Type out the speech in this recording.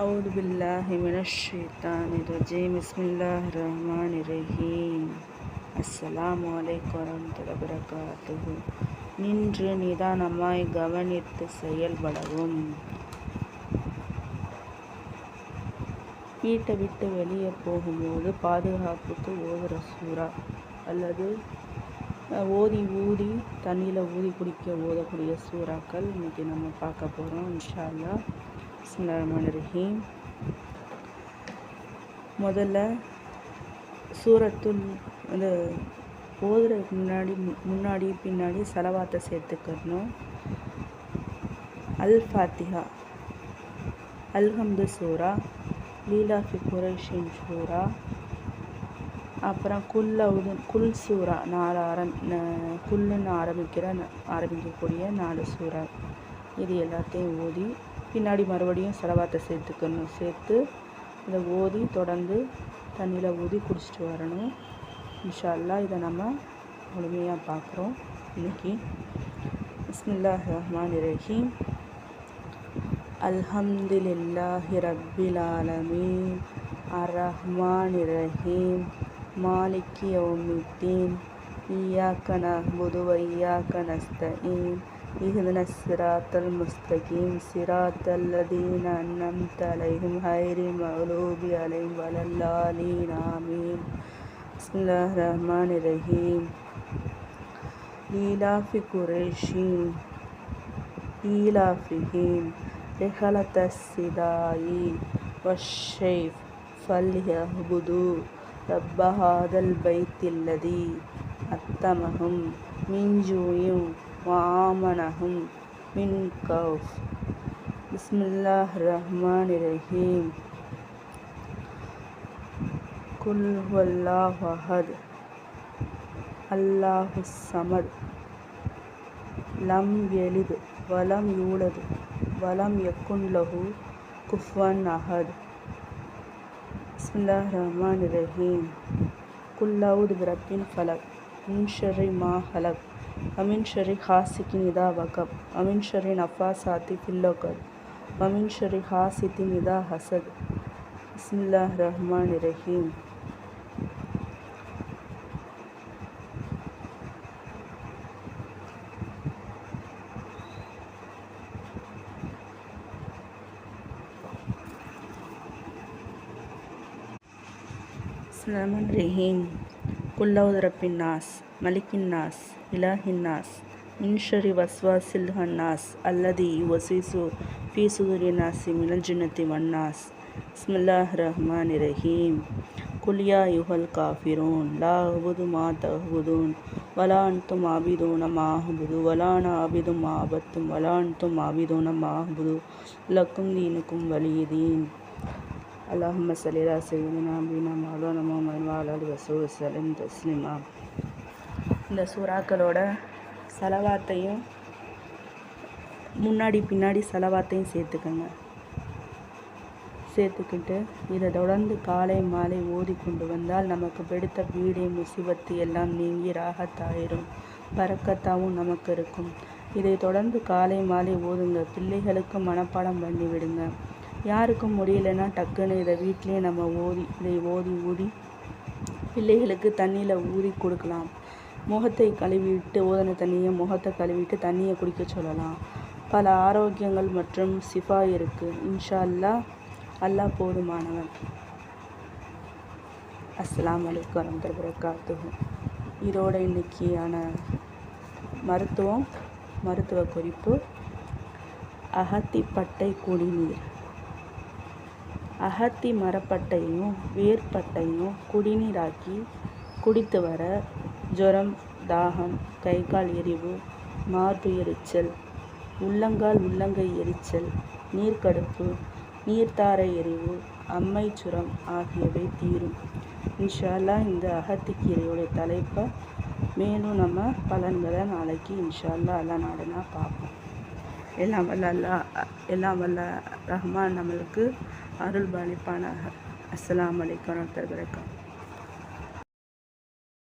أعوذ بالله من الشيطان الرجيم بسم الله الرحمن الرحيم அஸ்ஸலாமு அலைக்கும் வரஹ்மத்துல்லாஹி வபரகாத்துஹு. நின்று நிதானமாய் கவனித்து செயல்படவும். வீட்டை விட்டு வெளியே போகும்போது பாதுகாப்புக்கு ஓதுற சூறா அல்லது ஊதி தண்ணியில் ஊதி குடிக்க ஓதக்கூடிய சூறாக்கள் இன்றைக்கி நம்ம பார்க்க போகிறோம் இன்ஷா அல்லாஹ். பிஸ்மில்லாஹிர் ரஹ்மானிர் ரஹீம். முதல்ல சூரத்துல் அந்த ஓதுறதுக்கு முன்னாடி பின்னாடி சலவாத்தை சேர்த்துக்கணும். அல் ஃபாத்திஹா, அல்ஹம்து சூரா, லீலாஃபி குரைஷின் சூரா, அப்புறம் குல் சூரா, குல்லுன்னு ஆரம்பிக்கக்கூடிய 4 சூறா. இது எல்லாத்தையும் ஓதி பின்னாடி மறுபடியும் சலவாத்தை சேர்த்து இதை ஓதி தொடர்ந்து தண்ணியில் ஊதி குடிச்சிட்டு வரணும் இன்ஷா அல்லாஹ். இதை நம்ம முழுமையாக பார்க்குறோம் இன்னைக்கு. பிஸ்மில்லாஹிர் ரஹ்மானிர் ரஹீம். அல்ஹம்துலில்லாஹி ரப்பில் ஆலமீன் அர்-ரஹ்மானிர் ரஹீம் மாலிகி யௌமித்தீன் இய்யாக நஅ்புது வ இய்யாக நஸ்தஈன் இஹ்தினஸ் ஸிராத்தல் முஸ்தகீம் ஸிராத்தல் லதீன அன்அம்த அலைஹிம் கைரில் மக்லூபி அலைஹிம் வலல்லாலீன் ஆமீன். பிஸ்மில்லாஹிர் ரஹ்மானிர் ரஹீம். லீலாஃபி குரைஷின் ஈலாஃபிஹிம் ரிஹலத்தஸ் ஸிதாஇ வஷ்ஷைஃப் ஃபல்யஅ்புது ரப்ப ஹாதல் பைத்தில்லதீ அத்தமஹும் மின் ஜூஇன் வ ஆமனஹும் மின் கௌஃப். பிஸ்மில்லாஹிர் ரஹ்மானிர் ரஹீம். குல் ஹுவல்லாஹு அஹத் அல்லாஹுஸ் ஸமத் லம் யலித் வலம் யூலத் வலம் யக்குன் லஹு குஃபுவன் அஹத். பிஸ்மில்லாஹிர் ரஹ்மானிர் ரஹீம். குல் அஊது பிரப்பில் ஃபலக் மின் ஷர்ரி மா ஹலக் வமின் ஷர்ரி ஹாசிதின் இதா வகப் வமின் ஷர்ரி நஃபாசாத்தி ஃபில் உகத் வமின் ஷர்ரி ஹாசிதின் இதா ஹஸத். பிஸ்மில்லாஹிர் ரஹ்மானிர் ரஹீம். பிஸ்மில்லாஹிர் ரஹீம். குல் அஊது பிரப்பின் நாஸ் மலிக்கின் நாஸ் இலாஹின் நாஸ் மின் ஷர்ரி வஸ்வாசில் ஹன்னாஸ் அல்லதி யுவஸ்விசு ஃபீ சுதூரின் நாஸி மினல் ஜின்னத்தி வன்னாஸ். பிஸ்மில்லாஹிர் ரஹ்மானிர் ரஹீம். குல் யா அய்யுஹல் காஃபிரூன் லா அஅ்புது மா தஅ்புதூன் வலா அன்தும் ஆபிதூன மா அஅ்புது வலா அனா ஆபிதும் மா அபத்தும் வலா அன்தும் ஆபிதூன மா அஅ்புது லக்கும் தீனுக்கும் வலிய தீன். அல்லாஹும்ம ஸல்லி அலா சய்யிதினா நபியினா மௌலானா முஹம்மதின் வ அலா ஆலிஹி வஸல்லம் தஸ்லீமா. இந்த சூறாக்களோட சலவாத்தையும் முன்னாடி பின்னாடி சலவாத்தையும் சேர்த்துக்கிட்டு இதை தொடர்ந்து காலை மாலை ஓதி கொண்டு வந்தால் நமக்கு பிடித்த வீடு முசிபத்து எல்லாம் நீங்கி ராகத்தாயிரும், பரக்கத்தாவும் நமக்கு இருக்கும். இதை தொடர்ந்து காலை மாலை ஓதுங்க. பிள்ளைகளுக்கு மனப்பாடம் பண்ணி விடுங்க. யாருக்கும் முடியலைன்னா டக்குன்னு இதை வீட்டிலே நம்ம இதை ஊதி பிள்ளைகளுக்கு தண்ணியில் ஊதி கொடுக்கலாம். முகத்தை கழுவிட்டு ஓதன தண்ணியை முகத்தை கழுவிட்டு தண்ணியை குடிக்க சொல்லலாம். பல ஆரோக்கியங்கள் மற்றும் சிஃபா இருக்குது இன்ஷா அல்லாஹ். அல்லாஹ் போதுமானவன். அஸ்ஸலாமு அலைக்கும் வரஹ்மத்துல்லாஹி வபரகாத்துஹு. இதோட இன்னைக்கான மருத்துவ குறிப்பு. அகத்திப்பட்டை குடிநீர். அகத்தி மரப்பட்டையும் வேர்பட்டையும் குடிநீராக்கி குடித்து வர ஜுரம், தாகம், கை கால் எரிவு, மார்பு எரிச்சல், உள்ளங்கை எரிச்சல், நீர்க்கடுப்பு, நீர்த்தாரை எரிவு, அம்மை சுரம் ஆகியவை தீரும் இன்ஷா அல்லாஹ். இந்த அகத்திக்கீரையோடைய தலைப்பை மேலும் நம்ம பலன்களை நாளைக்கு இன்ஷா அல்லாஹ் அல்லாஹ் நாடுனா பார்ப்போம். எல்லாம் வல்ல ரஹ்மான் நம்மளுக்கு அருள் பாலிப்பானாக. அஸ்ஸலாமு அலைக்கும் வரஹ்மத்துல்லாஹி வபரகாத்துஹு.